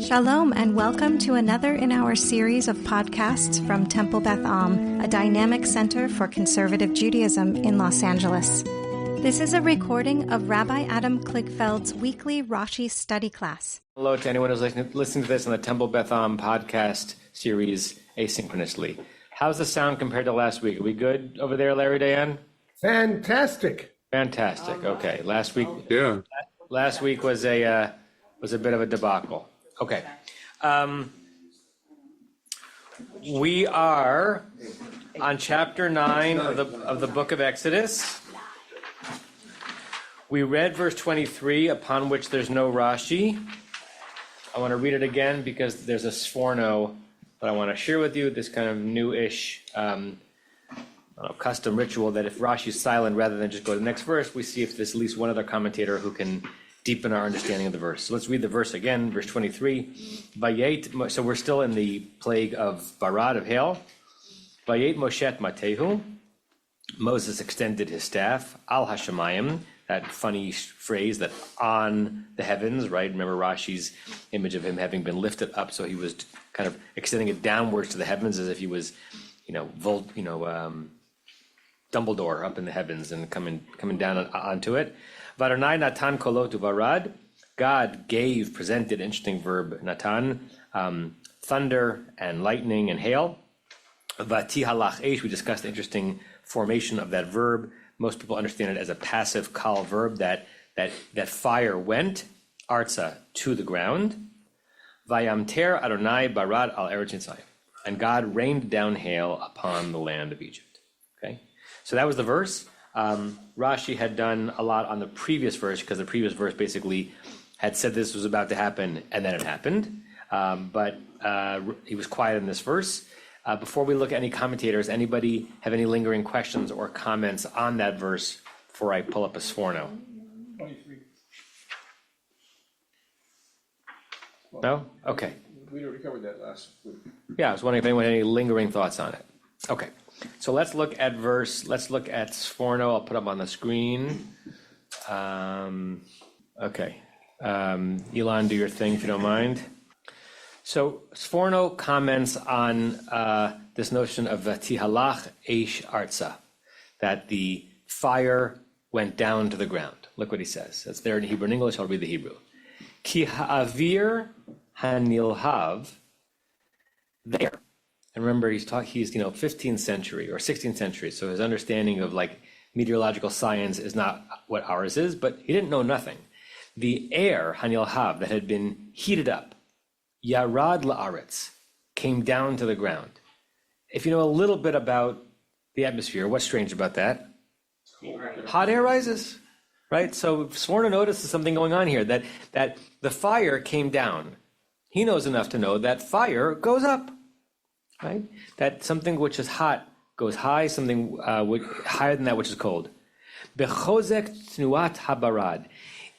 Shalom and welcome to another in our series of podcasts from Temple Beth Am, a dynamic center for conservative Judaism in Los Angeles. This is a recording of Rabbi Adam Kligfeld's weekly Rashi study class. Hello to anyone who's listening to this on the Temple Beth Am podcast series asynchronously. How's the sound compared to last week? Are we good over there, Larry Dayan? Fantastic. Fantastic. Okay. Last week was a bit of a debacle. Okay. We are on chapter 9 of the book of Exodus. We read verse 23, upon which there's no Rashi. I want to read it again because there's a sforno that I want to share with you, this kind of new-ish custom ritual that if Rashi is silent, rather than just go to the next verse, we see if there's at least one other commentator who can deepen our understanding of the verse. So let's read the verse again, verse 23. Vayet, so we're still in the plague of Barad, of hail. Vayet Moshe Matehu. Moses extended his staff. Al Hashemayim, that funny phrase that on the heavens, right? Remember Rashi's image of him having been lifted up, so he was kind of extending it downwards to the heavens as if he was, Dumbledore up in the heavens and coming down onto it. Varanai Natan Kolo tu Varad. God presented, interesting verb, Natan, thunder and lightning and hail. Vati halach eish, we discussed the interesting formation of that verb. Most people understand it as a passive kal verb, that fire went, arza, to the ground. Vayamter Adonai barad al eretz Mitzrayim. And God rained down hail upon the land of Egypt. Okay, so that was the verse. Rashi had done a lot on the previous verse because the previous verse basically had said this was about to happen and then it happened. But he was quiet in this verse. Before we look at any commentators, anybody have any lingering questions or comments on that verse before I pull up a sforno? 23. No? Okay. We already covered that last week. Yeah, I was wondering if anyone had any lingering thoughts on it. Okay. So let's look at sforno. I'll put up on the screen. Okay. Elon, do your thing if you don't mind. So sforno comments on this notion of tihalach eish arza, that the fire went down to the ground. Look what he says. That's there in Hebrew and English. I'll read the Hebrew. Ki ha'avir hanilhav, there. And remember, he's 15th century or 16th century, so his understanding of like meteorological science is not what ours is, but he didn't know nothing. The air, hanilhav, that had been heated up, yarad la'aretz, came down to the ground. If you know a little bit about the atmosphere, what's strange about that? Hot air rises, right? So Sforno notices something going on here, that the fire came down. He knows enough to know that fire goes up. Right? That something which is hot goes high, something higher than that which is cold. Bechozek tnuat habarad,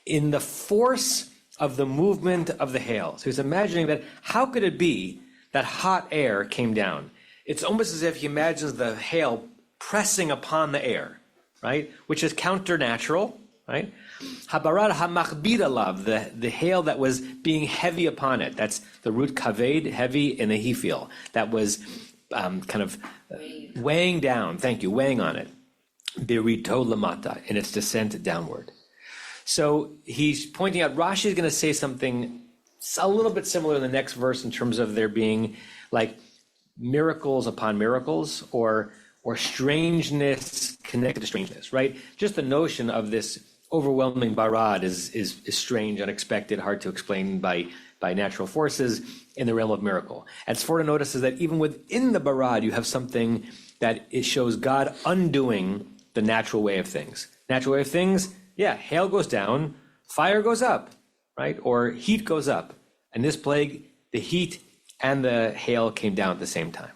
in the force of the movement of the hail. So he's imagining that how could it be that hot air came down? It's almost as if he imagines the hail pressing upon the air, right? Which is counter-natural, right? Habarad hamachbid alav, the hail that was being heavy upon it. That's the root kaved, heavy in the hifil. That was kind of weighing down. Thank you, weighing on it. Birito lamata, in its descent downward. So he's pointing out Rashi is going to say something a little bit similar in the next verse in terms of there being like miracles upon miracles or strangeness connected to strangeness, right? Just the notion of this overwhelming barad is strange, unexpected, hard to explain by natural forces in the realm of miracle. And Sforno notices that even within the barad, you have something that it shows God undoing the natural way of things. Natural way of things, yeah, hail goes down, fire goes up, right? Or heat goes up. And this plague, the heat and the hail came down at the same time.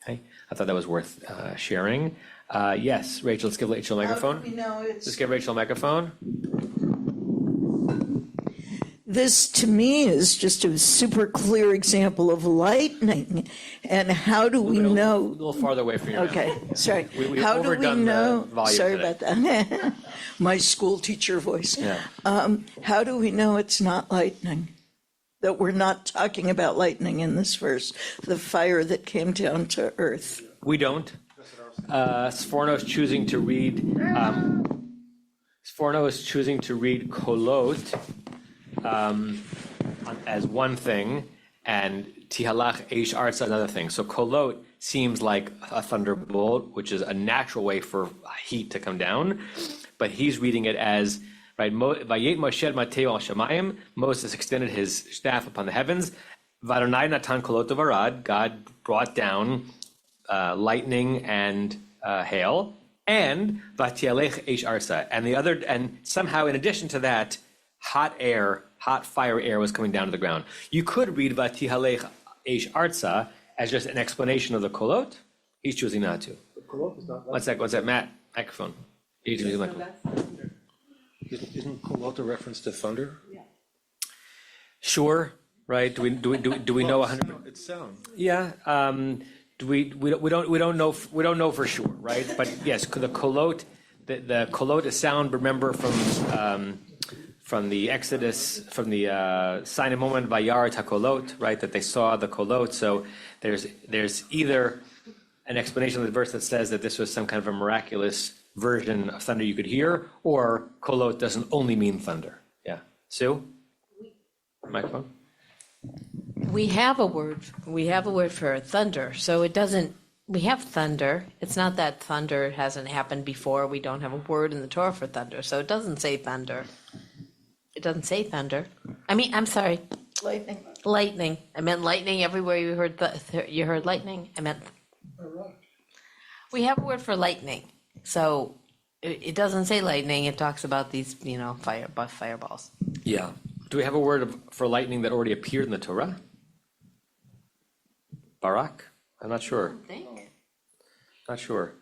Okay, I thought that was worth sharing. Yes, Rachel, let's give Rachel a microphone. Let's give Rachel a microphone. This, to me, is just a super clear example of lightning. And how do we know? A little farther away from you. Okay, sorry. We how do we know? Sorry today. about that. My school teacher voice. Yeah. How do we know it's not lightning? that we're not talking about lightning in this verse, the fire that came down to earth? We don't. Sforno is choosing to read. Sforno is choosing to read kolot as one thing, and tihalach eish arts another thing. So kolot seems like a thunderbolt, which is a natural way for heat to come down, but he's reading it as right. Vayet Moshe Mateo al Shemayim. Moses extended his staff upon the heavens. Vadonai natan kolot varad. God brought down lightning and hail, and vatialech eish arsa, and somehow in addition to that, hot fire air was coming down to the ground. You could read vatihalech eish arsa as just an explanation of the kolot. He's choosing not to. What's that, Matt? Microphone. He's using microphone. Isn't kolot a reference to thunder? Yeah. Sure. Right? Do we know 100%? It's sound. Yeah. We don't know for sure, right? But yes, the kolot, the kolot is sound. Remember from the Exodus, from the Sinai moment, Vayar hakolot, right? That they saw the kolot. So there's either an explanation of the verse that says that this was some kind of a miraculous version of thunder you could hear, or kolot doesn't only mean thunder. Yeah, Sue, microphone. We have a word for thunder, so it doesn't. We have thunder. It's not that thunder hasn't happened before. We don't have a word in the Torah for thunder, so it doesn't say thunder. It doesn't say thunder. I'm sorry. Lightning. Lightning. I meant lightning everywhere you heard you heard lightning. I meant. We have a word for lightning, so it doesn't say lightning. It talks about these, fireballs. Yeah. Do we have a word for lightning that already appeared in the Torah? Barak? I'm not sure. I think. Not sure.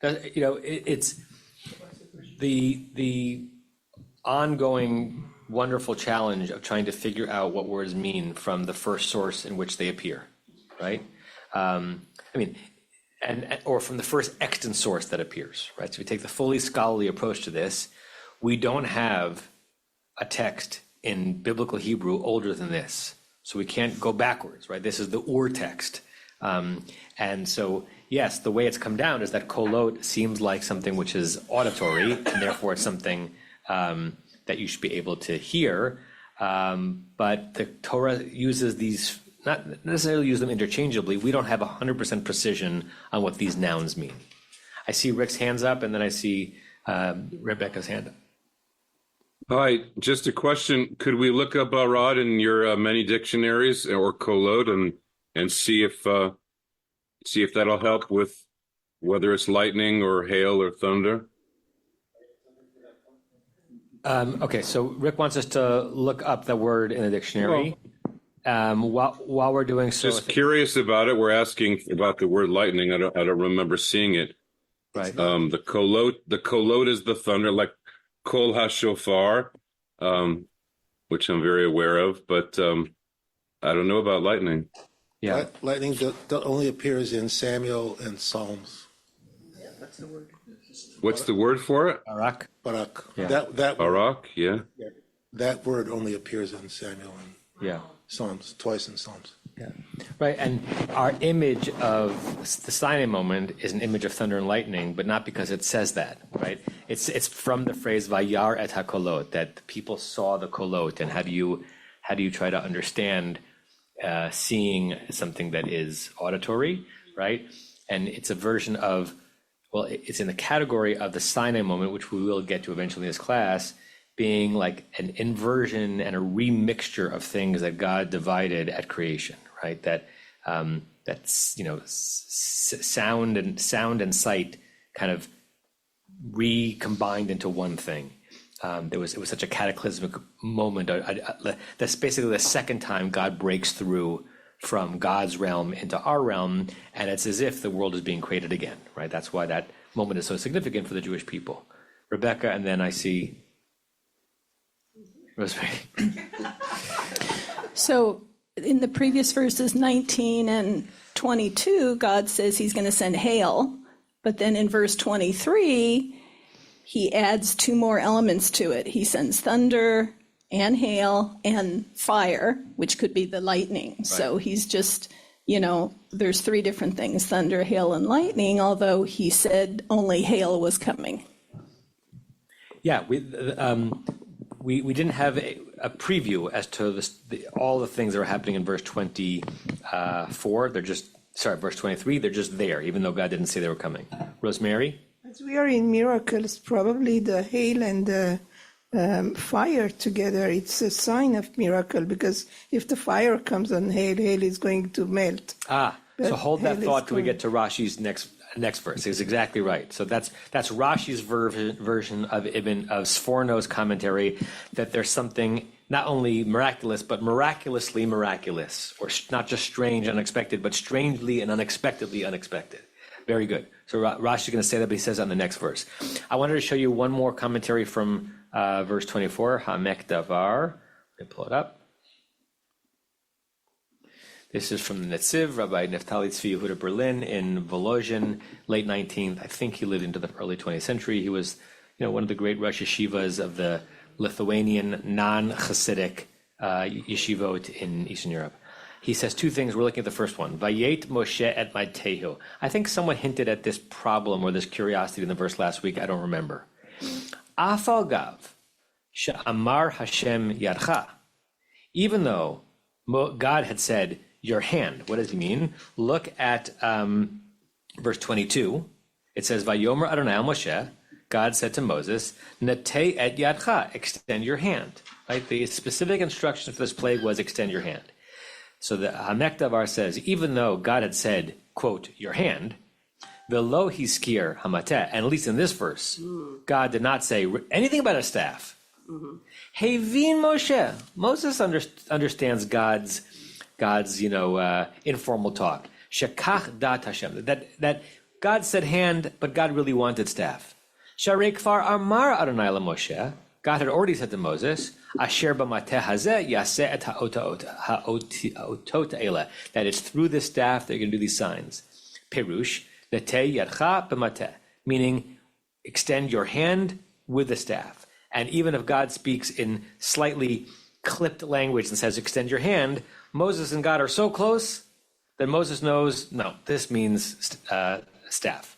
It's the ongoing wonderful challenge of trying to figure out what words mean from the first source in which they appear, right? Or from the first extant source that appears, right? So we take the fully scholarly approach to this. We don't have a text in biblical Hebrew older than this, so we can't go backwards, right? This is the Ur text, and so yes, the way it's come down is that kolot seems like something which is auditory, and therefore it's something that you should be able to hear. But the Torah uses these, not necessarily use them interchangeably. We don't have 100% precision on what these nouns mean. I see Rick's hands up, and then I see Rebecca's hand up. Hi, just a question. Could we look up arad in your many dictionaries or kolot and see if that'll help with whether it's lightning or hail or thunder? Okay, so Rick wants us to look up the word in the dictionary. While we're doing so, just curious about it. We're asking about the word lightning. I don't remember seeing it. Right. The kolot is the thunder, like kol hashofar, which I'm very aware of, but I don't know about lightning. Yeah, Lightning only appears in Samuel and Psalms. Yeah, that's the word. What's the word for it? Barak. Barak. Yeah. That Barak, yeah. that word only appears in Samuel and Yeah. Psalms, twice in Psalms. Yeah. Right, and our image of the Sinai moment is an image of thunder and lightning, but not because it says that, right? It's from the phrase "Vayar et hakolot," that the people saw the kolot, and how do you try to understand seeing something that is auditory, right? And it's a version of, well, it's in the category of the Sinai moment, which we will get to eventually in this class, being like an inversion and a remixture of things that God divided at creation, right? That's sound and sight kind of recombined into one thing. It was such a cataclysmic moment. That's basically the second time God breaks through from God's realm into our realm, and it's as if the world is being created again, right? That's why that moment is so significant for the Jewish people. Rebecca, and then I see Rosemary. So in the previous verses 19 and 22, God says he's going to send hail, but then in verse 23, he adds two more elements to it. He sends thunder and hail and fire, which could be the lightning. So he's just, there's three different things, thunder, hail, and lightning, although he said only hail was coming. Yeah, we didn't have a preview as to all the things that are happening in verse 24. Verse 23, they're just there, even though God didn't say they were coming. Rosemary? As we are in miracles, probably the hail and the fire together, it's a sign of miracle, because if the fire comes on hail, hail is going to melt. So hold that thought till we get to Rashi's next verse. He's exactly right. So that's Rashi's version of Sforno's commentary, that there's something not only miraculous, but miraculously miraculous, or not just strange, unexpected, but strangely and unexpectedly unexpected. Very good. So Rashi's going to say that, but he says on the next verse. I wanted to show you one more commentary from verse 24, Hamek Davar. Let me pull it up. This is from the Netziv, Rabbi Neftali Tzvi Yehuda Berlin in Volozhin, late 19th. I think he lived into the early 20th century. He was, one of the great Rosh Yeshivas of the Lithuanian non-Hasidic yeshivot in Eastern Europe. He says two things. We're looking at the first one. Vayet Moshe et Matehu. I think someone hinted at this problem or this curiosity in the verse last week. I don't remember. Afal Gav, Sha'amar Hashem Yadcha. Even though God had said, your hand. What does he mean? Look at verse 22. It says, Vayomer Adonai al Moshe. God said to Moses, Natei et yadcha, extend your hand. Right? The specific instruction for this plague was extend your hand. So the Hamek Davar says, even though God had said, quote, your hand, velo hiskir hamateh, and at least in this verse, God did not say anything about a staff. Hevin Moshe. Moses understands God's informal talk. Shekach dat Hashem. That God said hand, but God really wanted staff. Sharei kfar amar Adonai Moshe. God had already said to Moses, Asher b'mateh hazeh yaseh et ha'otot eila. That it's through this staff that you're going to do these signs. Perush, netei yadcha b'mateh. Meaning, extend your hand with the staff. And even if God speaks in slightly clipped language and says, extend your hand, Moses and God are so close that Moses knows, no, this means staff.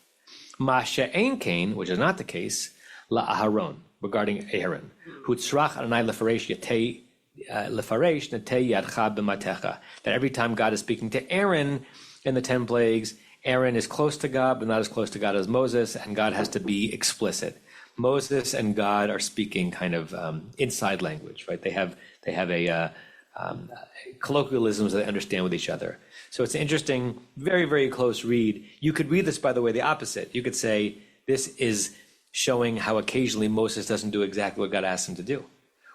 Ma she'ein kain, which is not the case, la Aharon, regarding Aaron, who tzrach Adonai lefaresh netei yadcha b'matecha. That every time God is speaking to Aaron in the 10 plagues, Aaron is close to God, but not as close to God as Moses, and God has to be explicit. Moses and God are speaking kind of inside language, right? They have a colloquialisms that they understand with each other. So it's an interesting, very, very close read. You could read this, by the way, the opposite. You could say this is showing how occasionally Moses doesn't do exactly what God asked him to do,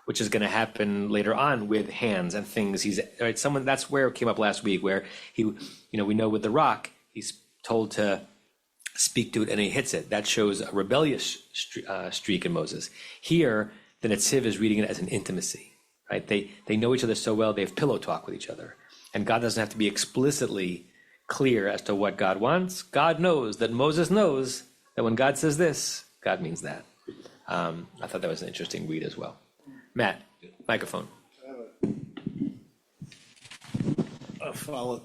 which is going to happen later on with hands and things. That's where it came up last week, where we know with the rock, he's told to speak to it and he hits it. That shows a rebellious streak in Moses. Here, the Netziv is reading it as an intimacy, right? They know each other so well, they have pillow talk with each other. And God doesn't have to be explicitly clear as to what God wants. God knows that Moses knows that when God says this, God means that. I thought that was an interesting read as well. Matt, microphone.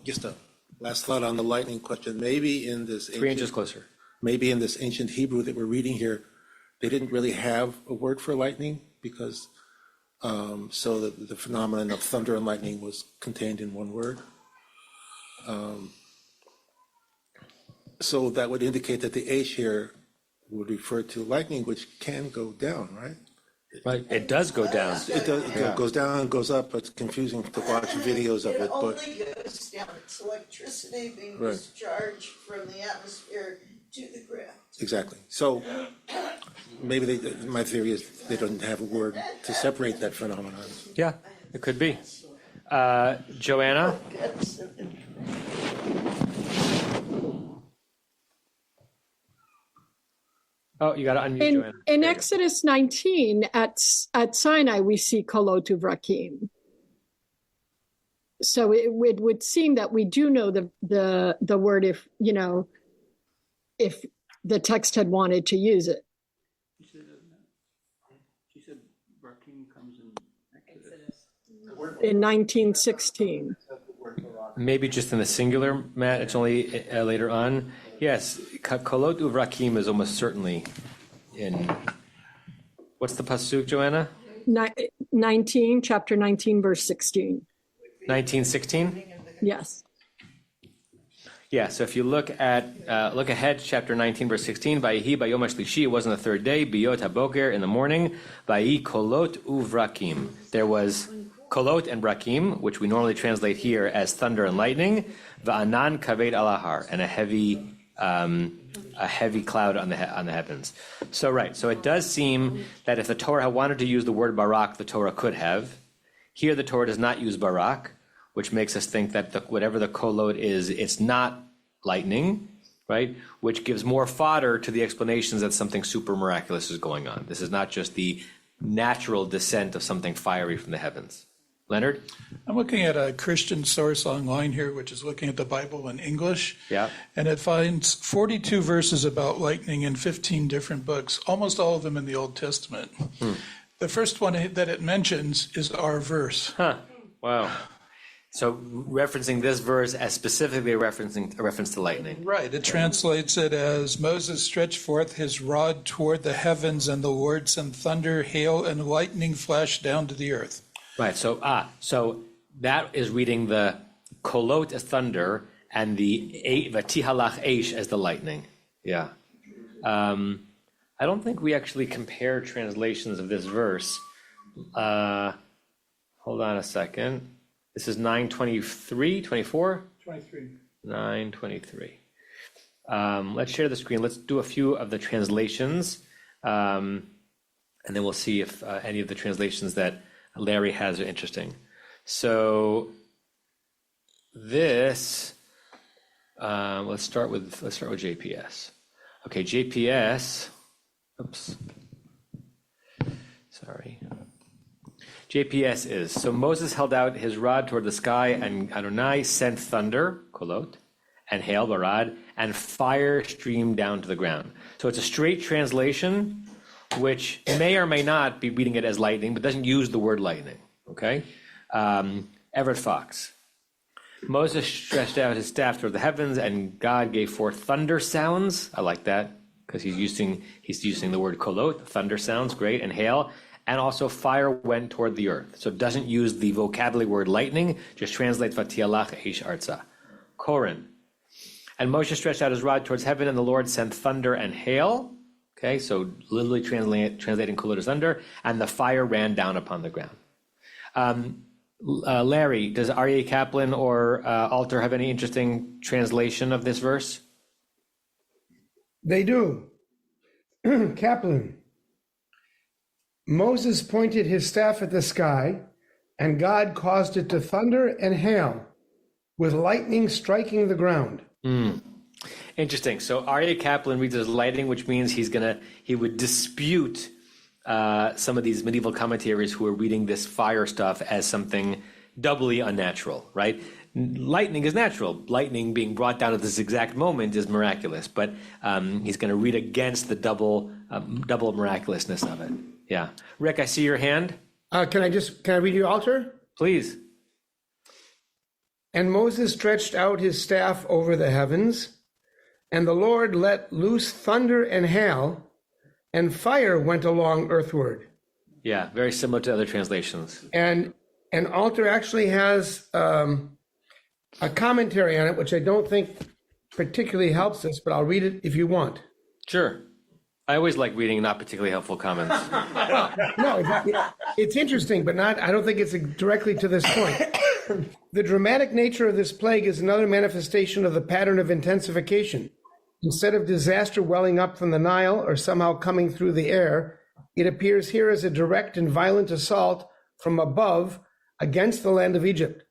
Just a last thought on the lightning question. Maybe in this 3 inches closer. Maybe in this ancient Hebrew that we're reading here, they didn't really have a word for lightning, because so the phenomenon of thunder and lightning was contained in one word. So that would indicate that the H here would refer to lightning, which can go down, right? Right, it does go down. It goes down, goes up. It's confusing to watch videos of it, but only goes down. It's electricity being Right. discharged from the atmosphere to the ground. exactly. So maybe my theory is they don't have a word to separate that phenomenon. Yeah, it could be. Joanna? Oh, you got to unmute, Joanna. In Exodus 19, at Sinai, we see kolotu vrakim. So it would seem that we do know the word if the text had wanted to use it. She said Brakim comes in in 1916. Maybe just in the singular, Matt, it's only later on. Yes, kolot uvrakim is almost certainly in, what's the pasuk, Joanna? 19, chapter 19, verse 16. 1916? Yes. Yeah, so if you look ahead, chapter 19, verse 16, Vayihi bayom hashlishi, it was on the third day, biyot haboker, in the morning, Vayi kolot uvrakim. There was kolot and brakim, which we normally translate here as thunder and lightning, va'anan kaved alahar, and a heavy cloud on the heavens. So it does seem that if the Torah wanted to use the word barak, the Torah could have. Here the Torah does not use barak, which makes us think that whatever the kolot is, it's not lightning, right? Which gives more fodder to the explanations that something super miraculous is going on. This is not just the natural descent of something fiery from the heavens. Leonard? I'm looking at a Christian source online here, which is looking at the Bible in English. Yeah. And it finds 42 verses about lightning in 15 different books, almost all of them in the Old Testament. The first one that it mentions is our verse. Huh. Wow. So referencing this verse as specifically a reference to lightning. Right. It translates it as Moses stretched forth his rod toward the heavens, and the Lord sent thunder, hail, and lightning flash down to the earth. Right. So that is reading the kolot as thunder and the vatihalach eish as the lightning. Yeah. I don't think we actually compare translations of this verse. Hold on a second. This is 9:23, 24? 23. 9:23. Let's share the screen. Let's do a few of the translations, and then we'll see if any of the translations that Larry has are interesting. So this, let's start with JPS. Okay, JPS. Oops. Sorry. JPS is, so Moses held out his rod toward the sky, and Adonai sent thunder, kolot, and hail, barad, and fire streamed down to the ground. So it's a straight translation, which may or may not be reading it as lightning, but doesn't use the word lightning, okay? Everett Fox. Moses stretched out his staff toward the heavens, and God gave forth thunder sounds. I like that, because he's using the word kolot, thunder sounds, great, and hail. And also fire went toward the earth. So it doesn't use the vocabulary word lightning, just translates vatialach eish arza. Korin. And Moshe stretched out his rod towards heaven, and the Lord sent thunder and hail. Okay, so literally translating kolot as thunder, and the fire ran down upon the ground. Larry, does R.A. Kaplan or Alter have any interesting translation of this verse? They do. Kaplan. Moses pointed his staff at the sky, and God caused it to thunder and hail, with lightning striking the ground. Interesting. So R.A. Kaplan reads as lightning, which means he would dispute some of these medieval commentaries who are reading this fire stuff as something doubly unnatural, right? Lightning is natural. Lightning being brought down at this exact moment is miraculous, but he's going to read against the double miraculousness of it. Yeah. Rick, I see your hand. Can I read you Alter? Please. And Moses stretched out his staff over the heavens, and the Lord let loose thunder and hail, and fire went along earthward. Yeah, very similar to other translations. And Alter actually has a commentary on it, which I don't think particularly helps us, but I'll read it if you want. Sure. I always like reading not particularly helpful comments. No, it's interesting, but I don't think it's directly to this point. The dramatic nature of this plague is another manifestation of the pattern of intensification. Instead of disaster welling up from the Nile or somehow coming through the air, it appears here as a direct and violent assault from above against the land of Egypt.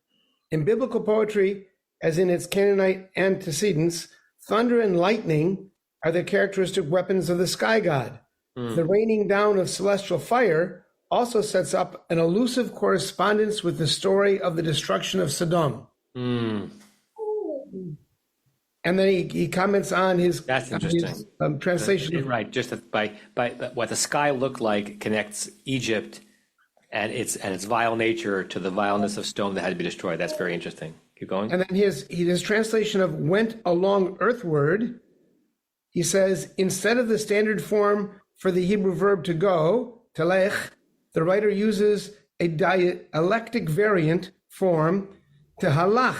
In biblical poetry, as in its Canaanite antecedents, thunder and lightning are the characteristic weapons of the sky god. The raining down of celestial fire also sets up an elusive correspondence with the story of the destruction of Sodom. And then he comments on his, That's interesting. His translation. Right, just by what the sky looked like connects Egypt and its vile nature to the vileness of stone that had to be destroyed. That's very interesting. Keep going. And then his translation of went along earthward, he says, instead of the standard form for the Hebrew verb to go, telech, the writer uses a dialectic variant form, tehalach,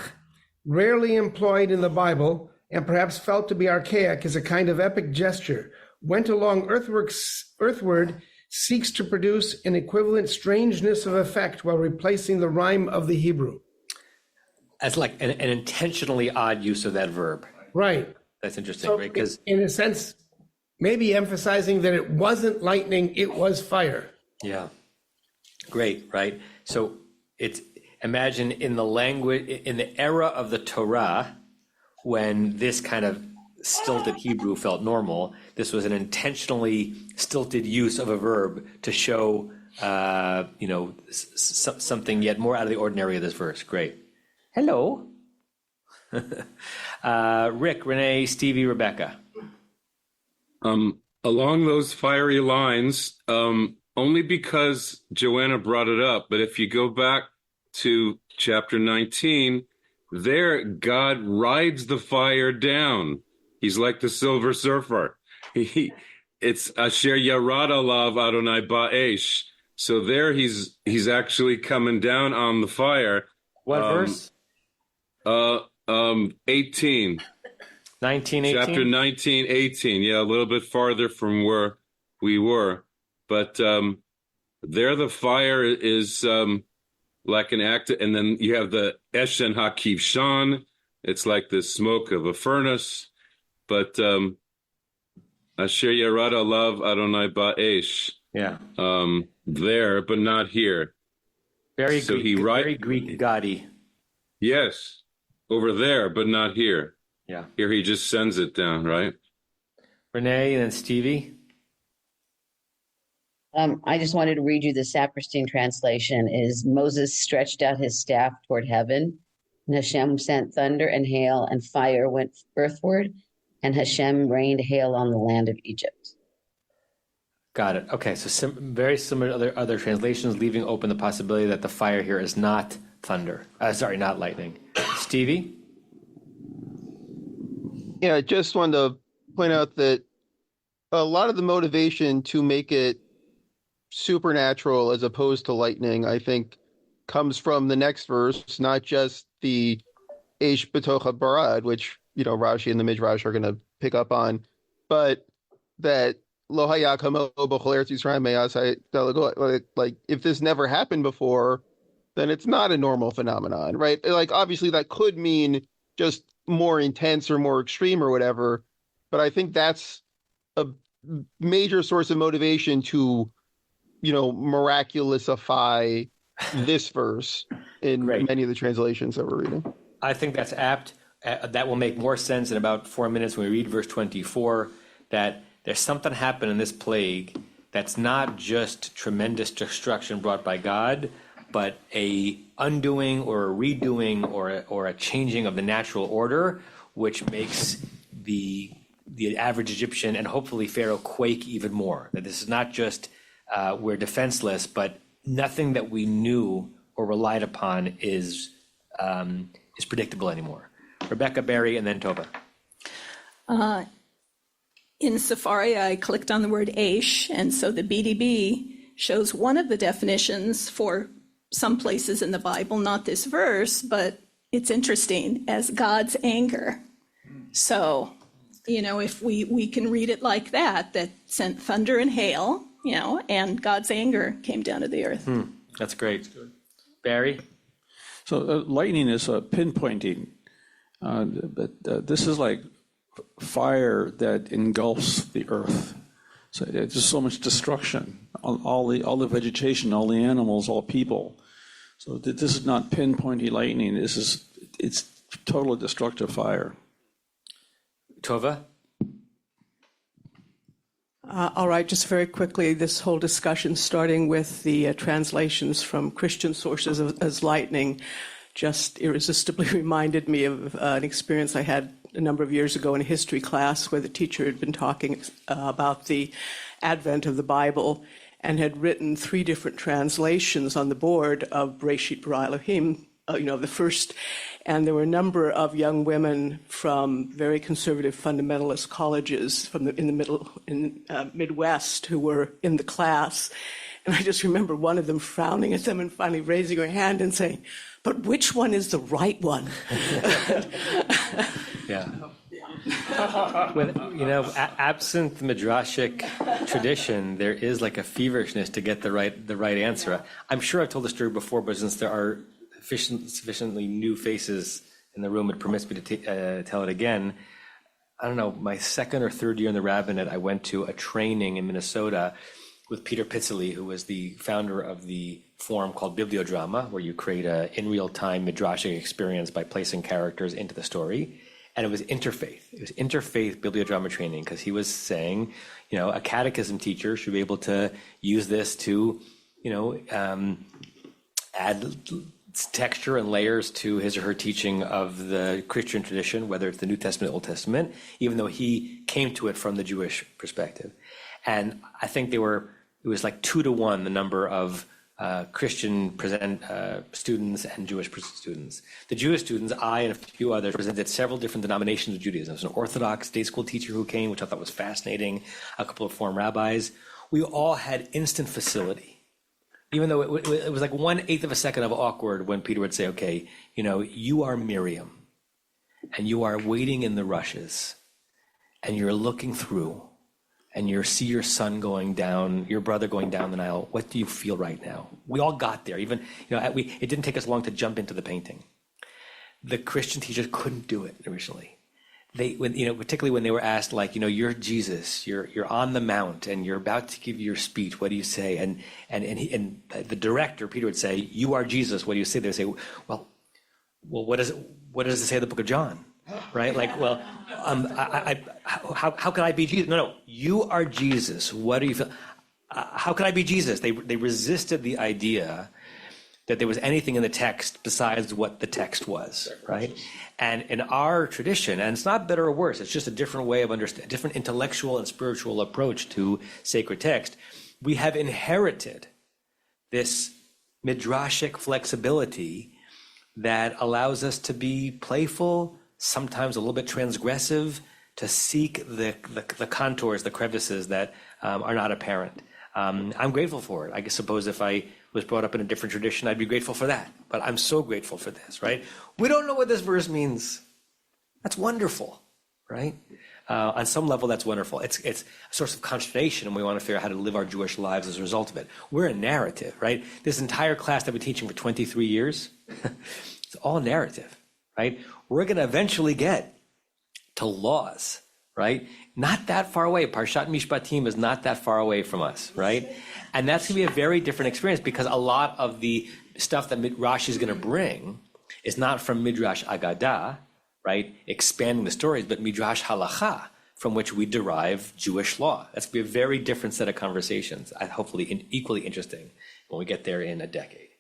rarely employed in the Bible and perhaps felt to be archaic as a kind of epic gesture. Went along earthward seeks to produce an equivalent strangeness of effect while replacing the rhyme of the Hebrew. That's like an intentionally odd use of that verb. Right. That's interesting, So right? Because in a sense, maybe emphasizing that it wasn't lightning, it was fire. yeah, great, right? So it's imagine in the language in the era of the Torah, when this kind of stilted Hebrew felt normal, this was an intentionally stilted use of a verb to show, something yet more out of the ordinary of this verse. Great. Hello. Rick, Renee, Stevie, Rebecca. Along those fiery lines, only because Joanna brought it up, but if you go back to chapter 19, there God rides the fire down. He's like the Silver Surfer. It's Asher Yarad Alav Adonai Ba'esh. So there he's actually coming down on the fire. What verse? 18. 19, 18? Chapter 19, 18. Yeah, a little bit farther from where we were. But there the fire is like an act, and then you have the Eshen HaKiv Shan. It's like the smoke of a furnace. But Asher Yarad Alav Adonai Ba'esh. Yeah. There, but not here. Very so Greek, very Greek gaudy. Yes. Over there, but not here. Yeah. Here he just sends it down, right? Renee and then Stevie. I just wanted to read you the Saperstein translation. Is Moses stretched out his staff toward heaven, and Hashem sent thunder and hail, and fire went earthward, and Hashem rained hail on the land of Egypt. Got it. Okay, so very similar to other translations, leaving open the possibility that the fire here is not thunder. Not lightning. Stevie? Yeah, I just wanted to point out that a lot of the motivation to make it supernatural as opposed to lightning, I think, comes from the next verse, not just the Eish B'tocha Barad, which, Rashi and the Midrash are going to pick up on, but that Lo Haya Kamo B'chol Eretz Yisrael Me'asai Delago, like if this never happened before, then it's not a normal phenomenon, right? Like, obviously that could mean just more intense or more extreme or whatever, but I think that's a major source of motivation to, miraculousify this verse in many of the translations that we're reading. I think that's apt. That will make more sense in about 4 minutes when we read verse 24, that there's something happened in this plague that's not just tremendous destruction brought by God, but a undoing or a redoing or a changing of the natural order, which makes the average Egyptian and hopefully Pharaoh quake even more. That this is not just we're defenseless, but nothing that we knew or relied upon is predictable anymore. Rebecca, Barry, and then Tova. In Safari, I clicked on the word Aish, and so the BDB shows one of the definitions for some places in the Bible, not this verse, but it's interesting, as God's anger. So, if we can read it like that sent thunder and hail, and God's anger came down to the earth. That's great. Barry? So lightning is pinpointing, but this is like fire that engulfs the earth. So there's just so much destruction, all the vegetation, all the animals, all people. So this is not pinpointy lightning. It's total destructive fire. Tova? All right, just very quickly, this whole discussion starting with the translations from Christian sources as lightning just irresistibly reminded me of an experience I had a number of years ago in a history class where the teacher had been talking about the advent of the Bible. and had written 3 different translations on the board of Breshit Bara Elohim, the first. And there were a number of young women from very conservative fundamentalist colleges in the Midwest who were in the class. And I just remember one of them frowning at them and finally raising her hand and saying, "But which one is the right one?" Yeah. Absent the midrashic tradition, there is like a feverishness to get the right answer. I'm sure I've told the story before, but since there are sufficiently new faces in the room, it permits me to tell it again. I don't know, my 2nd or 3rd year in the rabbinate, I went to a training in Minnesota with Peter Pitzeli, who was the founder of the form called Bibliodrama, where you create a in real time midrashic experience by placing characters into the story. And it was interfaith. It was interfaith bibliodrama training, because he was saying, a catechism teacher should be able to use this to, add texture and layers to his or her teaching of the Christian tradition, whether it's the New Testament or Old Testament, even though he came to it from the Jewish perspective. And I think it was like 2 to 1, the number of Christian students and Jewish students. The Jewish students, I and a few others, represented several different denominations of Judaism. There was an Orthodox day school teacher who came, which I thought was fascinating, a couple of Reform rabbis. We all had instant facility. Even though it was like 1/8 of a second of awkward when Peter would say, okay, you are Miriam, and you are waiting in the rushes, and you're looking through, and you see your son going down, your brother going down the Nile. What do you feel right now? We all got there. Even, it didn't take us long to jump into the painting. The Christian teachers couldn't do it originally. Particularly when they were asked, like, you're Jesus, you're on the mount, and you're about to give your speech. What do you say? And the director, Peter, would say, "You are Jesus. What do you say?" They would say, "Well, what does it say in the book of John?" Right? Like, well, how can I be Jesus? No, you are Jesus. What do you feel? How can I be Jesus? They resisted the idea that there was anything in the text besides what the text was, right? And in our tradition, and it's not better or worse, it's just a different way of understanding, a different intellectual and spiritual approach to sacred text. We have inherited this midrashic flexibility that allows us to be playful, sometimes a little bit transgressive, to seek the contours, the crevices that are not apparent. I'm grateful for it. I suppose if I was brought up in a different tradition, I'd be grateful for that. But I'm so grateful for this, right? We don't know what this verse means. That's wonderful, right? On some level, that's wonderful. It's a source of consternation, and we want to figure out how to live our Jewish lives as a result of it. We're a narrative, right? This entire class that I've been teaching for 23 years, it's all narrative, right? We're going to eventually get to laws, right? Not that far away. Parshat Mishpatim is not that far away from us, right? And that's going to be a very different experience, because a lot of the stuff that Rashi is going to bring is not from Midrash Agadah, right, expanding the stories, but Midrash Halacha, from which we derive Jewish law. That's going to be a very different set of conversations, hopefully equally interesting when we get there in a decade.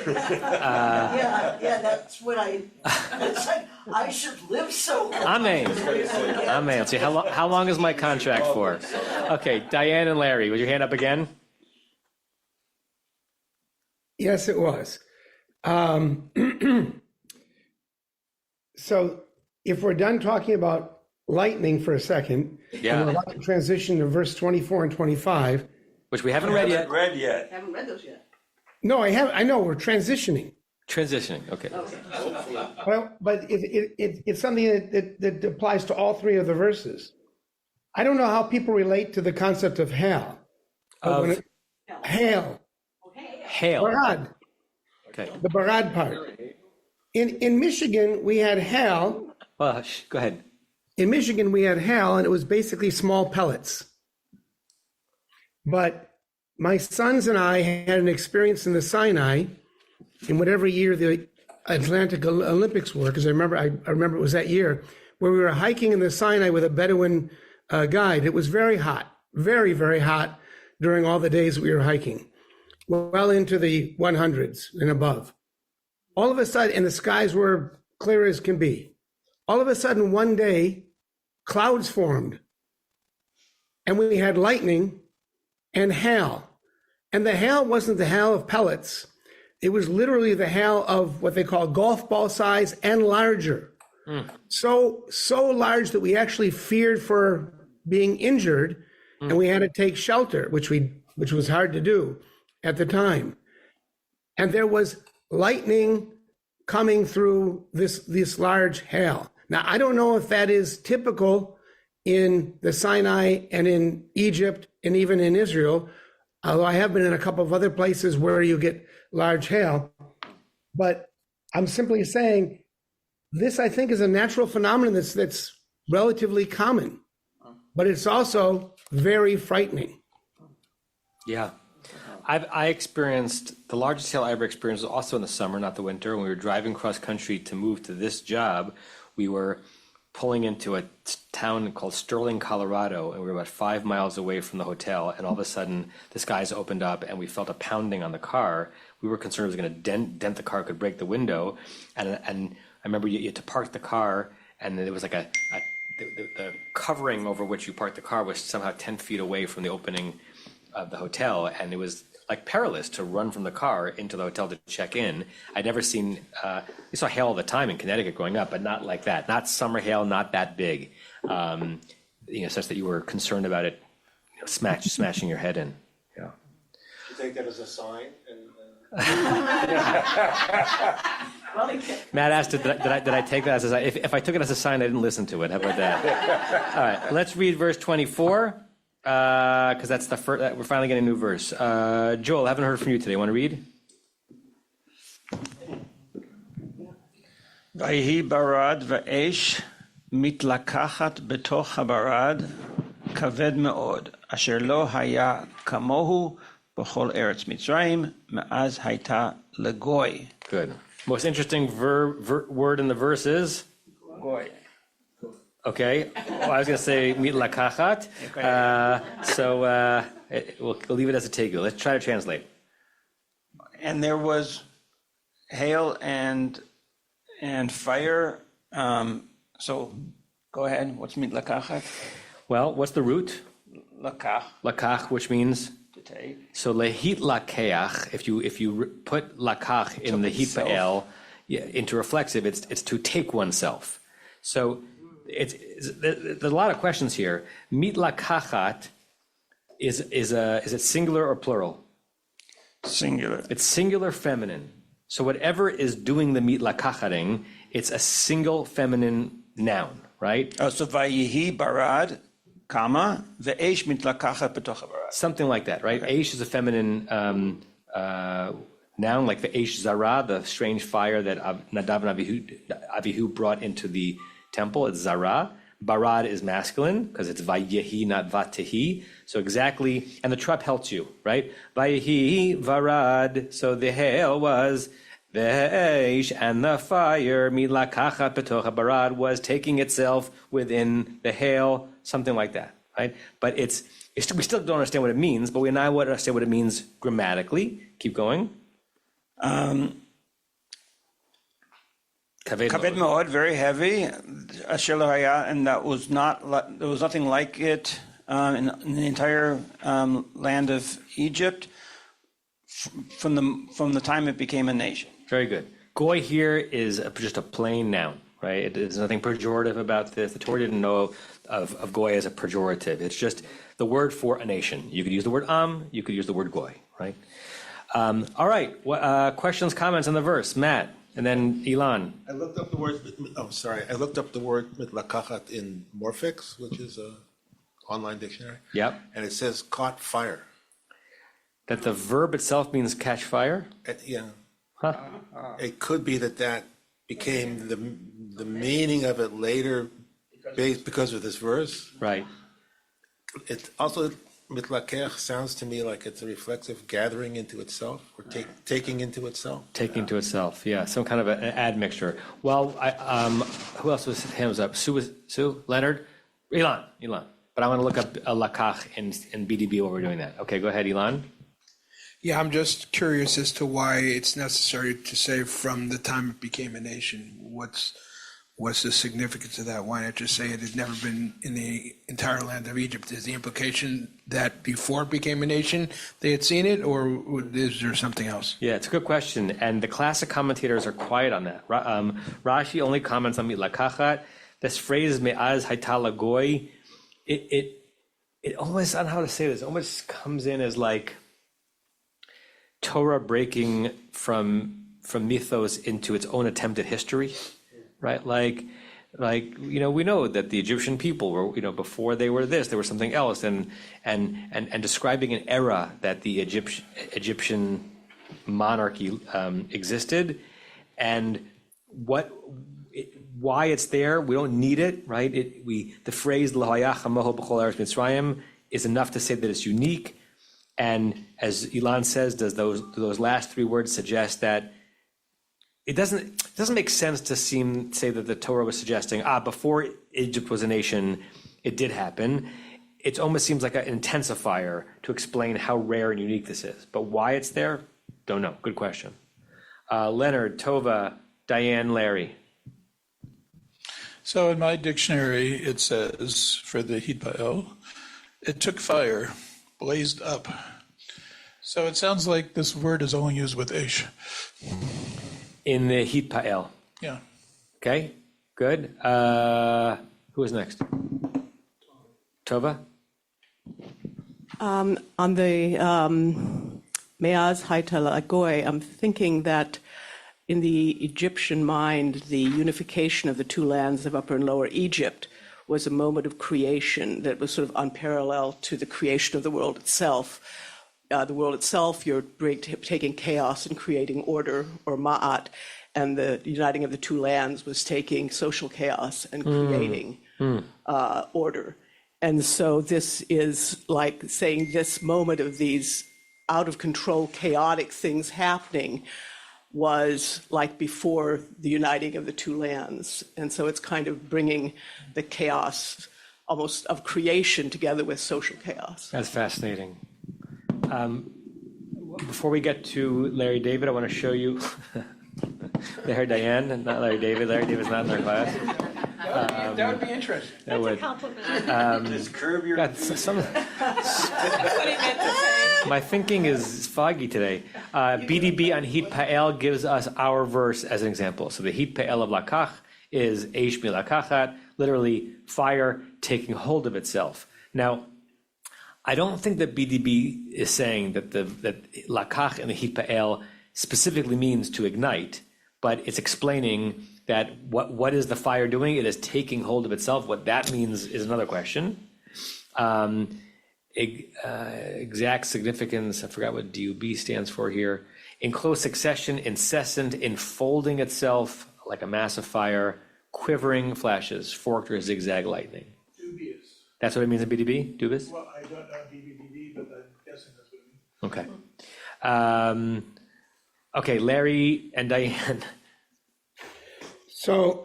That's what it's like, I should live so long. Amen. Amen. Let's see, how long is my contract for? Okay, Diane and Larry, was your hand up again? Yes, it was. So if we're done talking about lightning for a second, and we're about to transition to verse 24 and 25. Which we haven't read yet. Haven't read those yet. No, I know, we're transitioning. Okay. Well, but it's something that applies to all 3 of the verses. I don't know how people relate to the concept of hail. Hail. Hail. Barad. Okay. The barad part. In Michigan, we had hail. Well, go ahead. In Michigan, we had hail, and it was basically small pellets. But my sons and I had an experience in the Sinai in whatever year the Atlantic Olympics were, because I remember it was that year, where we were hiking in the Sinai with a Bedouin guide. It was very hot, very, very hot during all the days we were hiking, well into the 100s and above. All of a sudden, and the skies were clear as can be. All of a sudden, one day, clouds formed, and we had lightning and hail. And the hail wasn't the hail of pellets. It was literally the hail of what they call golf ball size and larger. So large that we actually feared for being injured, and we had to take shelter, which was hard to do at the time. And there was lightning coming through this large hail. Now, I don't know if that is typical in the Sinai and in Egypt and even in Israel, although I have been in a couple of other places where you get large hail. But I'm simply saying this, I think, is a natural phenomenon that's relatively common, but it's also very frightening. Yeah. I experienced, the largest hail I ever experienced was also in the summer, not the winter. When we were driving cross country to move to this job, we were pulling into a town called Sterling, Colorado, and we were about 5 miles away from the hotel, and all of a sudden the skies opened up and we felt a pounding on the car. We were concerned it was going to dent the car, could break the window, and I remember you had to park the car, and there was like the covering over which you parked the car was somehow 10 feet away from the opening of the hotel, and it was like perilous to run from the car into the hotel to check in. I'd never seen, we saw hail all the time in Connecticut growing up, but not like that. Not summer hail, not that big, such that you were concerned about it, smashing your head in. Yeah. You take that as a sign? Matt asked, did I take that as a sign? If I took it as a sign, I didn't listen to it. How about that? All right, let's read verse 24. Because that's the first, we're finally getting a new verse. Joel, I haven't heard from you today. Want to read? Vayhi barad va'esh mitlakachat betoch habarad kaved me'od asher lo haya kamohu b'chol eretz Mitzrayim me'az hayta legoy. Good. Most interesting word in the verse is? Goy. Okay, well, I was going to say mit lakachat, we'll leave it as a tegul. Let's try to translate. And there was hail and fire. So go ahead. What's mit lakachat? Well, what's the root? Lakach. Lakach, which means to take. So lehit lakeach. If you put lakach in the hitpael into reflexive, it's to take oneself. So there's a lot of questions here. Mit lakachat is it singular or plural? Singular. It's singular feminine. So whatever is doing the mit lakachating, it's a single feminine noun, right? Oh, so vayihi barad, comma, ve'esh mit lakachat b'toch barad. Something like that, right? Okay. Eish is a feminine noun, like the Eish Zara, the strange fire that Nadav and Avihu brought into the temple. It's Zara. Barad is masculine because it's Vayehi, not Vatehi. So exactly, and the trap helps you, right? Vayehi, Varad. So the hail was Ve'esh, and the fire, Milakachat Betoch Barad, was taking itself within the hail, something like that, right? But we still don't understand what it means, but we now understand what it means grammatically. Keep going. Kaved Me'od, very heavy. Asher lo haya, and there was nothing like it in the entire land of Egypt from the time it became a nation. Very good. Goy here is just a plain noun, right? There's nothing pejorative about this. The Torah didn't know of Goy as a pejorative. It's just the word for a nation. You could use the word you could use the word Goy, right? All right. Questions, comments on the verse? Matt, and then Ilan. I looked up the word mitlakachat in Morphix, which is an online dictionary. Yep. And it says caught fire. That the verb itself means catch fire? Yeah. Huh. It could be that became the meaning of it later because of this verse. Right. It also, mitlakech sounds to me like it's a reflexive gathering into itself or taking into itself. Taking to itself, yeah. Some kind of an admixture. Well, who else was hands up? Sue? Leonard? Ilan. But I want to look up a lakach in BDB while we're doing that. Okay, go ahead, Ilan. Yeah, I'm just curious as to why it's necessary to say from the time it became a nation. What's what's the significance of that? Why not just say it had never been in the entire land of Egypt? Is the implication that before it became a nation, they had seen it, or is there something else? Yeah, it's a good question, and the classic commentators are quiet on that. Rashi only comments on milakachat. This phrase me'az hayta lagoy, it almost, I don't know how to say this, it almost comes in as like Torah breaking from mythos into its own attempt at history, right? Like we know that the Egyptian people were, before they were this, they were something else, and describing an era that the Egyptian monarchy existed, and why it's there. We don't need it, right? The phrase "L'hayach hamoho b'chol eretz Mitzrayim" is enough to say that it's unique. And as Ilan says, do those last three words suggest that it doesn't make sense to say that the Torah was suggesting before Egypt was a nation, it did happen. It almost seems like an intensifier to explain how rare and unique this is. But why it's there, don't know. Good question. Leonard, Tova, Diane, Larry. So in my dictionary, it says, for the Hitpael, it took fire, blazed up. So it sounds like this word is only used with Eish. In the Hitpael. Yeah. Okay, good. Who is next? Tova? On the Me'az Hayta Lagoy, I'm thinking that in the Egyptian mind, the unification of the two lands of Upper and Lower Egypt was a moment of creation that was sort of unparalleled to the creation of the world itself. The world itself, you're taking chaos and creating order, or ma'at, and the uniting of the two lands was taking social chaos and creating order. And so this is like saying this moment of these out of control, chaotic things happening was like before the uniting of the two lands. And so it's kind of bringing the chaos almost of creation together with social chaos. That's fascinating. Before we get to Larry David, I want to show you Larry Diane, and not Larry David. Larry David's not in our class. That would be interesting. That would. Just curb your. My thinking is foggy today. BDB on Hit Pa'el gives us our verse as an example. So the Hit Pa'el of Lakach is Eish Milakachat, literally fire taking hold of itself. Now, I don't think that BDB is saying that that Lakach in the Hit Pa'el specifically means to ignite, but it's explaining that what is the fire doing? It is taking hold of itself. What that means is another question. Exact significance, I forgot what DUB stands for here. In close succession, incessant, enfolding itself like a mass of fire, quivering flashes, forked or zigzag lightning. Dubious. That's what it means in BDB? Dubious? Well, I don't know BDB, but I'm guessing that's what it means. Okay. Okay, Larry and Diane. So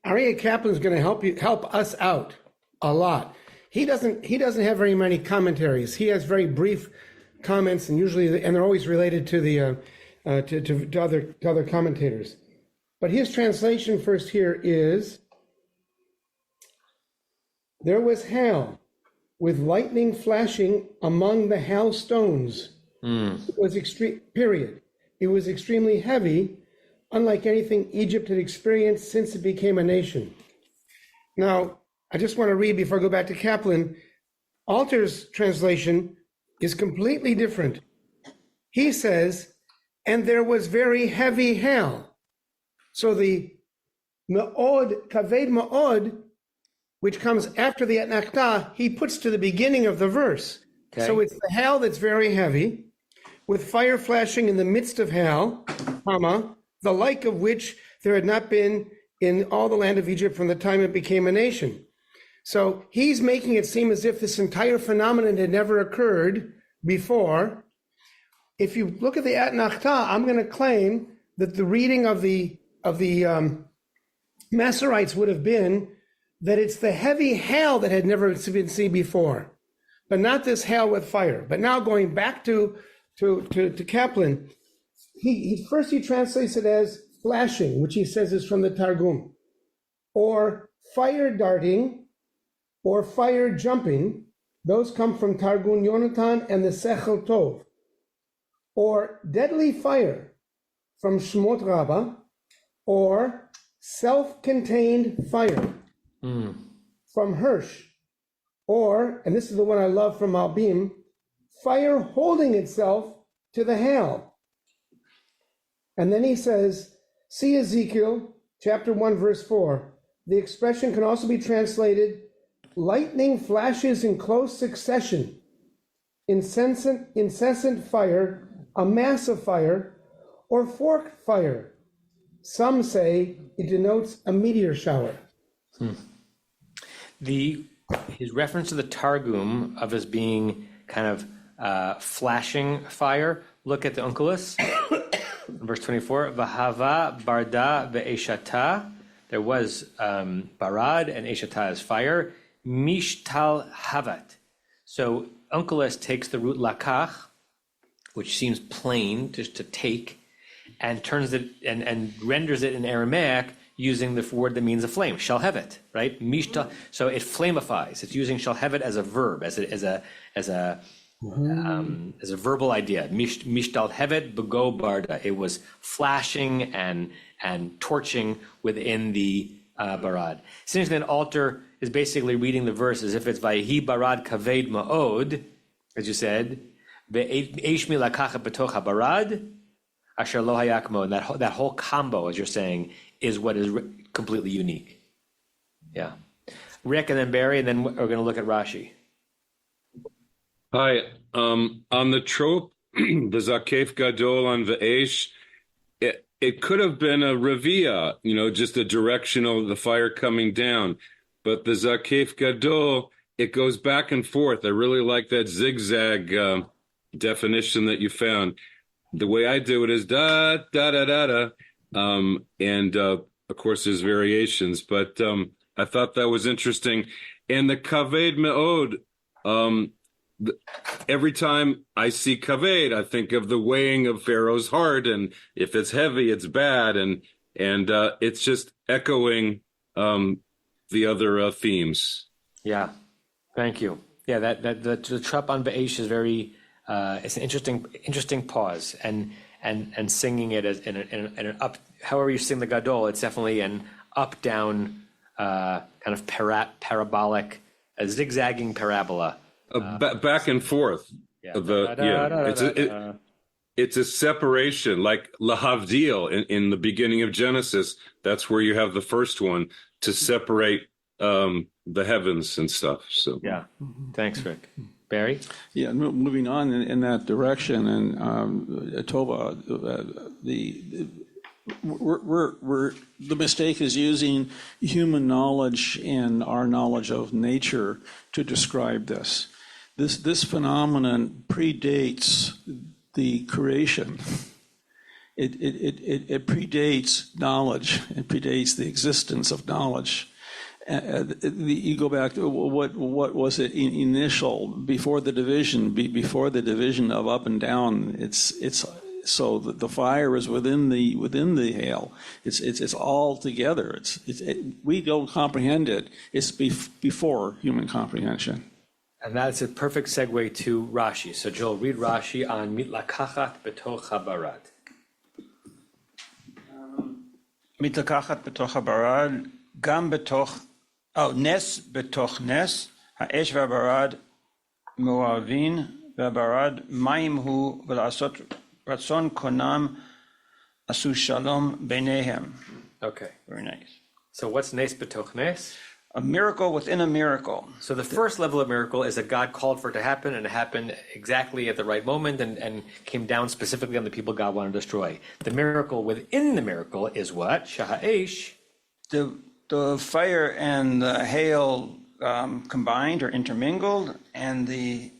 Aryeh Kaplan is going to help us out a lot. He doesn't have very many commentaries. He has very brief comments, and they're always related to the to other commentators. But his translation first here is: there was hail, with lightning flashing among the hail stones. It was extreme. Period. It was extremely heavy, unlike anything Egypt had experienced since it became a nation. Now, I just want to read before I go back to Kaplan. Alter's translation is completely different. He says, and there was very heavy hail. So the Ma'od, Kaved Ma'od, which comes after the Etnachtah, he puts to the beginning of the verse. Okay. So it's the hail that's very heavy, with fire flashing in the midst of hail, the like of which there had not been in all the land of Egypt from the time it became a nation. So he's making it seem as if this entire phenomenon had never occurred before. If you look at the Etnachtah, I'm going to claim that the reading of the Masoretes would have been that it's the heavy hail that had never been seen before, but not this hail with fire. But now going back to Kaplan, he translates it as flashing, which he says is from the Targum, or fire darting, or fire jumping. Those come from Targum Yonatan and the Sechel Tov. Or deadly fire from Shemot Rabbah, or self-contained fire from Hirsch, or, and this is the one I love from Malbim, fire holding itself to the hail. And then he says, see Ezekiel chapter 1 verse 4. The expression can also be translated, lightning flashes in close succession, incessant fire, a mass of fire, or forked fire. Some say it denotes a meteor shower. His reference to the Targum of as being kind of flashing fire, look at the Onkelos, verse 24, V'hava barda ve'eshata, there was barad and eshata as fire, mishtal havat. So Onkelos takes the root lakach, which seems plain, just to take, and turns it and renders it in Aramaic using the word that means a flame, shalhevet, right? Mishtal. So it flamifies. It's using shalhevet as a verb, as a verbal idea. Mishtal hevet bego barda. It was flashing and torching within the barad. Since then, altar is basically reading the verse as if it's vayehi barad kaved ma'od, as you said, ve'esh milakacha betoch habarad asher lo hayakmo. And that whole combo, as you're saying, is what is completely unique. Yeah. Rick and then Barry, and then we're going to look at Rashi. Hi. On the trope, the Zakef Gadol on Ve'esh, it could have been a revia, just a directional, the fire coming down. But the Zakef Gadol, it goes back and forth. I really like that zigzag definition that you found. The way I do it is da, da, da, da, da. And of course, there's variations, but I thought that was interesting. And the Kaved Me'od, every time I see kaved, I think of the weighing of Pharaoh's heart, and if it's heavy, it's bad, and it's just echoing the other themes. Yeah, thank you. Yeah, the trop on Be'esh is very. It's an interesting pause, and singing it as in an up. However you sing the gadol, it's definitely an up down kind of parabolic, a zigzagging parabola. Back and forth. It's a separation, like lahavdil in the beginning of Genesis. That's where you have the first one to separate the heavens and stuff. So yeah, thanks, Rick. Barry? Yeah, moving on in that direction, and Tova, the mistake is using human knowledge and our knowledge of nature to describe this. This phenomenon predates the creation. It predates knowledge. It predates the existence of knowledge. You go back to what was it initial before the division of up and down. It's so the fire is within the hail. It's all together. We don't comprehend it. It's before human comprehension. And that's a perfect segue to Rashi. So Joel, read Rashi on mitlakachat betoch habarad. Mitlakachat betoch habarad, gam betoch, nes betoch nes, ha'esh v'habarad moavin, v'habarad mayim hu v'lasot ratzon konam asu shalom beinehem. Okay. Very nice. So what's nes betoch nes? A miracle within a miracle. So the first level of miracle is that God called for it to happen, and it happened exactly at the right moment and came down specifically on the people God wanted to destroy. The miracle within the miracle is what? Shaha'esh. The fire and the hail combined or intermingled, and the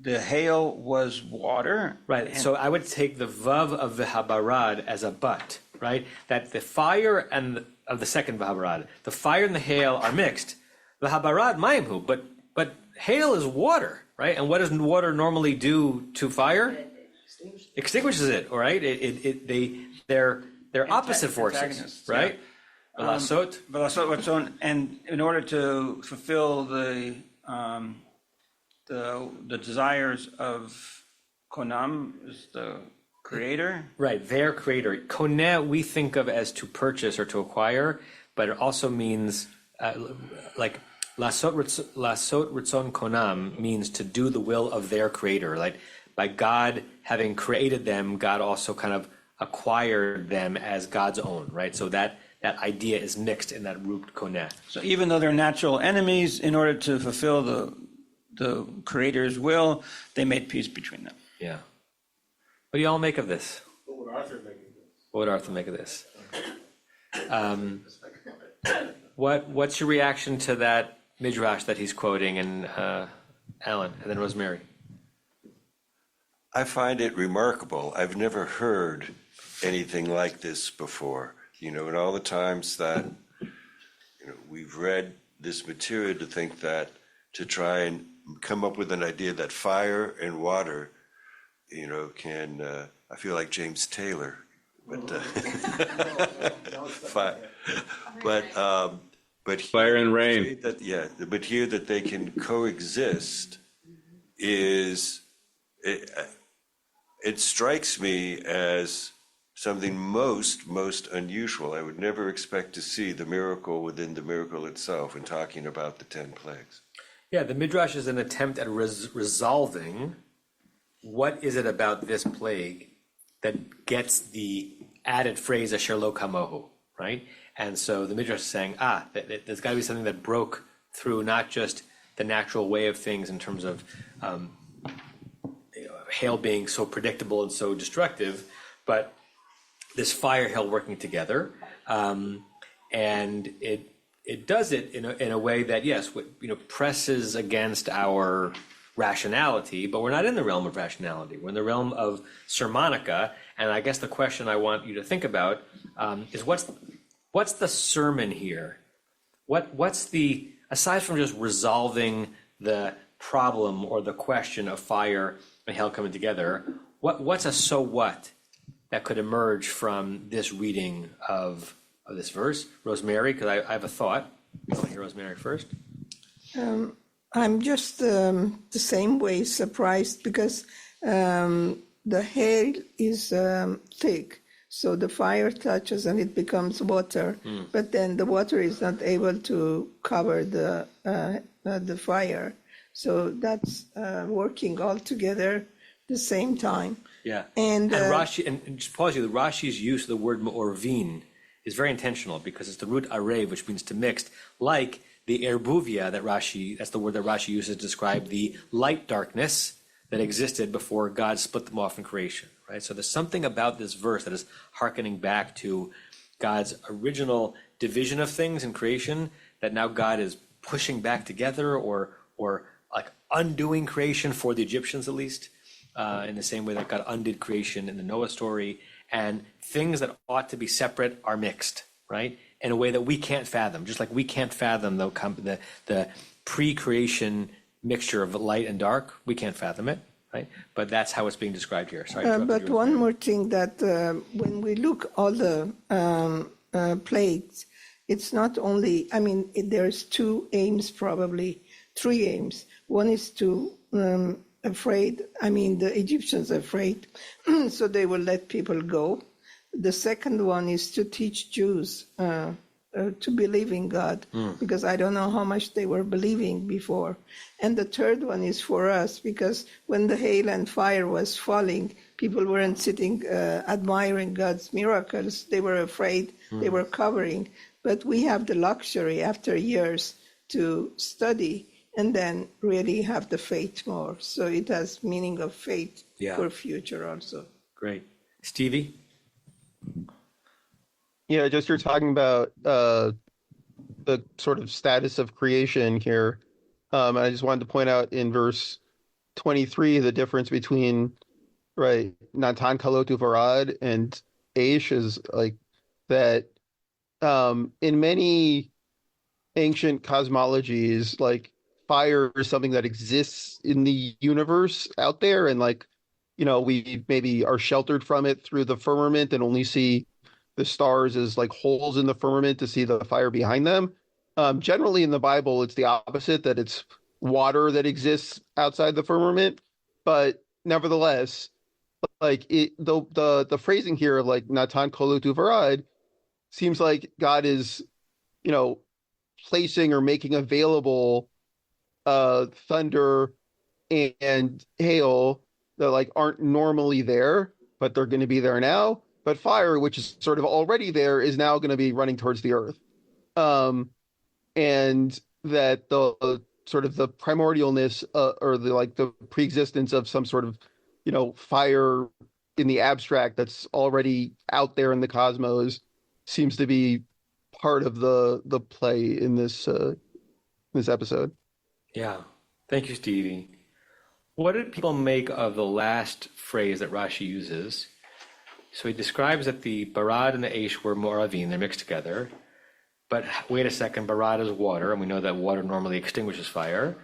hail was water. Right. And so I would take the vav of the habarad as a but, right? That the fire and of the second Vahabarad. The fire and the hail are mixed. The Habarad mayimhu, but hail is water, right? And what does water normally do to fire? Extinguishes it, all right? They're they're opposite forces, antagonists, right? Yeah. Lasot. Ratzon, and in order to fulfill the desires of Konam, is the creator. Right, their creator. Koneh we think of as to purchase or to acquire, but it also means like lasot ritzon konam means to do the will of their creator. Like by God having created them, God also kind of acquired them as God's own, right? So that idea is mixed in that root koneh. So even though they're natural enemies, in order to fulfill the creator's will, they made peace between them. Yeah. What do y'all make of this? What would Arthur make of this? What would Arthur make of this? What's your reaction to that midrash that he's quoting, and Alan, and then Rosemary? I find it remarkable. I've never heard anything like this before. In all the times that we've read this material, to think that to try and come up with an idea that fire and water, can I feel like James Taylor, but but fire and rain. But here that they can coexist is it strikes me as something most unusual. I would never expect to see the miracle within the miracle itself in talking about the 10 plagues. Yeah, the midrash is an attempt at resolving what is it about this plague that gets the added phrase asher lo kamohu, right? And so the midrash is saying, there's got to be something that broke through not just the natural way of things in terms of hail being so predictable and so destructive, but this fire hail working together, and it does it in a way that, yes, presses against our rationality, but we're not in the realm of rationality. We're in the realm of sermonica, and I guess the question I want you to think about is what's the sermon here? What's the, aside from just resolving the problem or the question of fire and hail coming together, what's a so what that could emerge from this reading of this verse? Rosemary, because I have a thought. I want to hear Rosemary first. I'm just the same way surprised because the hail is thick, so the fire touches and it becomes water, but then the water is not able to cover the fire. So that's working all together the same time. Yeah, and Rashi, and just pause you, the Rashi's use of the word me'orvin is very intentional because it's the root arev, which means to mixed, like the erbuvia that's the word that Rashi uses to describe the light darkness that existed before God split them off in creation, right? So there's something about this verse that is hearkening back to God's original division of things in creation that now God is pushing back together or like undoing creation for the Egyptians at least, in the same way that God undid creation in the Noah story, and things that ought to be separate are mixed, right? In a way that we can't fathom, just like we can't fathom the pre-creation mixture of light and dark. We can't fathom it, right? But that's how it's being described here. Sorry. But one more thing that when we look all the plagues, it's not only, there's two aims, probably three aims. One is to the Egyptians are afraid, so they will let people go. The second one is to teach Jews to believe in God, because I don't know how much they were believing before. And the third one is for us, because when the hail and fire was falling, people weren't sitting admiring God's miracles. They were afraid, they were covering. But we have the luxury after years to study and then really have the faith more. So it has meaning of faith for future also. Great. Stevie? Yeah, just you're talking about the sort of status of creation here. I just wanted to point out in verse 23 the difference between, right, Natan Kalotu Varad and Aish is like that. In many ancient cosmologies, like fire is something that exists in the universe out there, and we maybe are sheltered from it through the firmament and only see the stars as like holes in the firmament to see the fire behind them. Generally in the Bible, it's the opposite, that it's water that exists outside the firmament. But nevertheless, like the phrasing here of like Natan Kolut Uvarad seems like God is, placing or making available thunder and hail that like aren't normally there, but they're going to be there now. But fire, which is sort of already there, is now going to be running towards the earth. And that the sort of the primordialness or the preexistence of some sort of, fire in the abstract that's already out there in the cosmos seems to be part of the play in this episode. Yeah. Thank you, Stevie. What did people make of the last phrase that Rashi uses? So he describes that the barad and the eish were moravim, they're mixed together. But wait a second, barad is water, and we know that water normally extinguishes fire.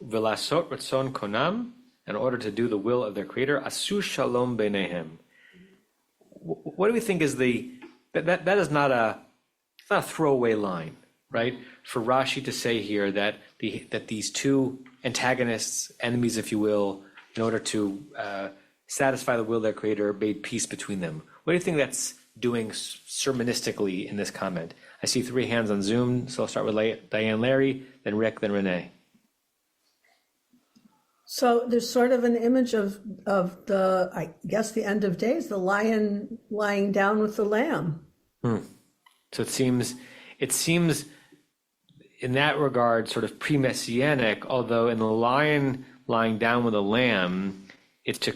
V'lasot ratzon konam, in order to do the will of their creator, asu shalom beinehem. What do we think is that is not a throwaway line, right? For Rashi to say here that these two antagonists, enemies, if you will, in order to satisfy the will of their creator, made peace between them. What do you think that's doing sermonistically in this comment? I see 3 hands on Zoom, so I'll start with Diane Larry, then Rick, then Renee. So there's sort of an image of the, I guess, the end of days, the lion lying down with the lamb. So it seems in that regard sort of pre-messianic, although in the lion lying down with a lamb, it's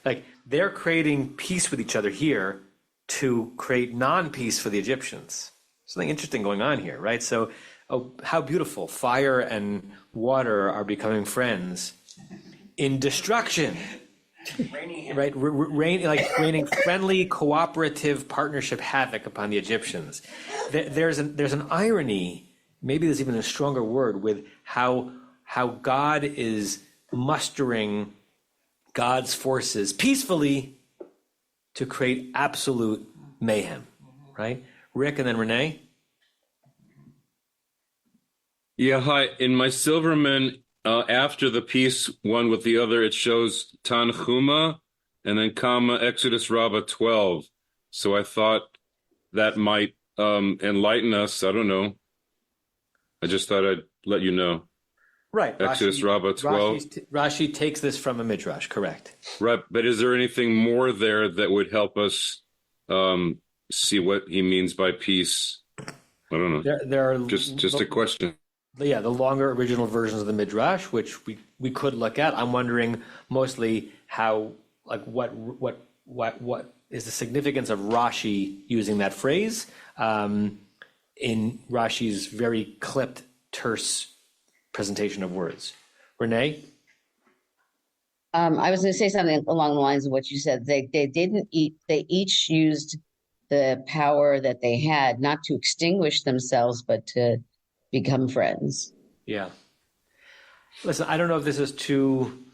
like they're creating peace with each other here to create non-peace for the Egyptians. Something interesting going on here, right? So, how beautiful. Fire and water are becoming friends in destruction. Right? Raining friendly, cooperative partnership havoc upon the Egyptians. There's an irony, maybe there's even a stronger word, with how God is mustering God's forces peacefully to create absolute mayhem, right? Rick and then Renee. Yeah, hi. In my Silverman, after the piece one with the other, it shows Tanchuma and then comma Exodus Rabbah 12. So I thought that might enlighten us. I don't know. I just thought I'd let you know. Right. Exodus Rabbah 12. Rashi takes this from a midrash, correct. Right. But is there anything more there that would help us see what he means by peace? I don't know. There are just a question. Yeah, the longer original versions of the midrash, which we could look at. I'm wondering mostly how, like, what is the significance of Rashi using that phrase in Rashi's very clipped, terse presentation of words. Renee? I was going to say something along the lines of what you said. They each used the power that they had, not to extinguish themselves, but to become friends. Yeah. Listen, I don't know if this is too,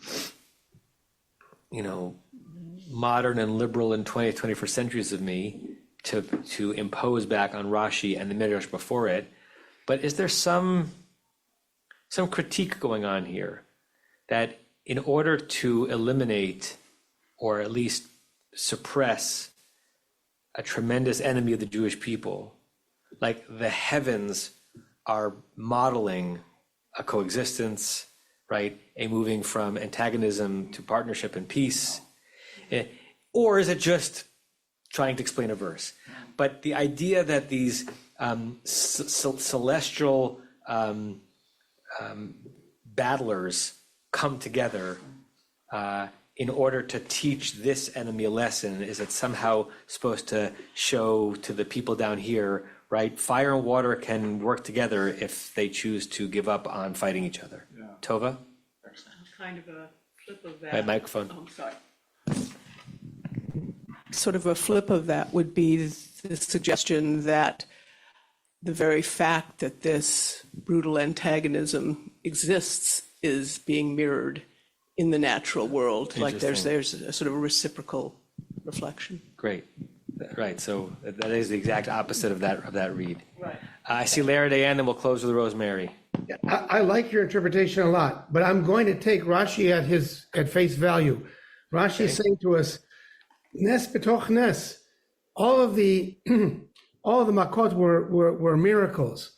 modern and liberal in 20th, 21st centuries of me to impose back on Rashi and the Midrash before it, but is there some critique going on here that in order to eliminate or at least suppress a tremendous enemy of the Jewish people, like the heavens are modeling a coexistence, right? A moving from antagonism to partnership and peace. Or is it just trying to explain a verse? But the idea that these celestial battlers come together in order to teach this enemy a lesson, is it somehow supposed to show to the people down here, right? Fire and water can work together if they choose to give up on fighting each other. Yeah. Tova? Kind of a flip of that. My microphone. Oh, I'm sorry. Sort of a flip of that would be the suggestion that the very fact that this brutal antagonism exists is being mirrored in the natural world. Like there's a sort of a reciprocal reflection. Great. Right, so that is the exact opposite of that read. Right. I see Lara Diane, then we'll close with Rosemary. I like your interpretation a lot, but I'm going to take Rashi at face value. Rashi is saying to us, Nes b'toch nes. All of the makot were miracles,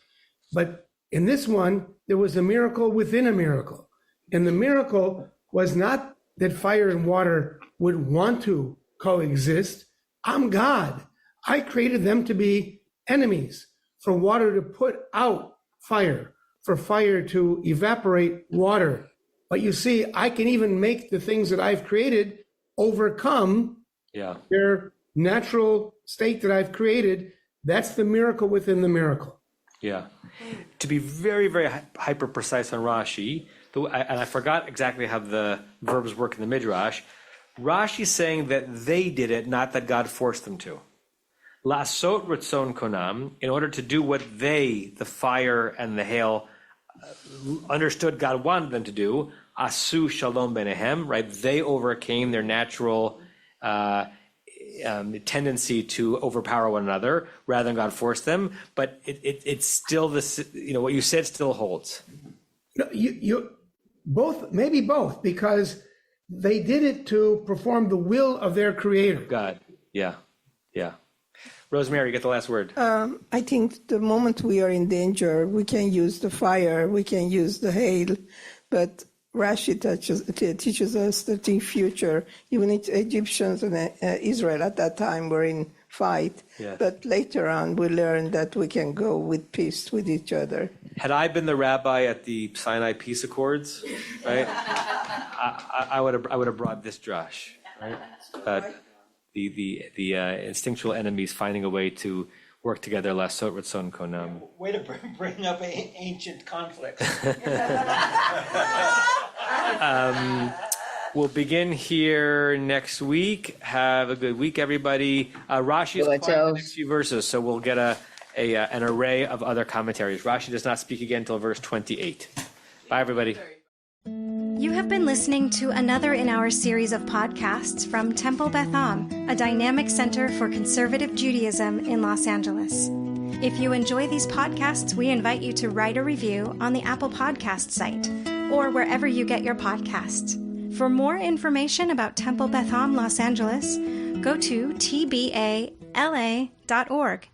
but in this one there was a miracle within a miracle, and the miracle was not that fire and water would want to coexist. I'm God. I created them to be enemies, for water to put out fire, for fire to evaporate water. But you see, I can even make the things that I've created overcome their natural state that I've created. That's the miracle within the miracle. Yeah. To be very, very hyper precise on Rashi, and I forgot exactly how the verbs work in the Midrash, Rashi's saying that they did it, not that God forced them to. Lasot ritzon konam, in order to do what they, the fire and the hail, understood God wanted them to do, asu shalom benehem, right? They overcame their natural tendency to overpower one another rather than God forced them. But it's still this, what you said still holds. You both, maybe both, because they did it to perform the will of their creator. God, yeah. Rosemary, you get the last word. I think the moment we are in danger, we can use the fire, we can use the hail, but Rashi teaches us that in future, even Egyptians and Israel at that time were in fight, but later on we learn that we can go with peace with each other. Had I been the rabbi at the Sinai Peace Accords, right, I would have brought this drash, right? The instinctual enemies finding a way to work together. Lasot ritzon konam. Way to bring up ancient conflicts. We'll begin here next week. Have a good week, everybody. Rashi is quiet the next few verses, so we'll get an array of other commentaries. Rashi does not speak again until verse 28. Bye, everybody. You have been listening to another in our series of podcasts from Temple Beth Am, a dynamic center for conservative Judaism in Los Angeles. If you enjoy these podcasts, we invite you to write a review on the Apple Podcast site or wherever you get your podcasts. For more information about Temple Beth Am Los Angeles, go to tbala.org.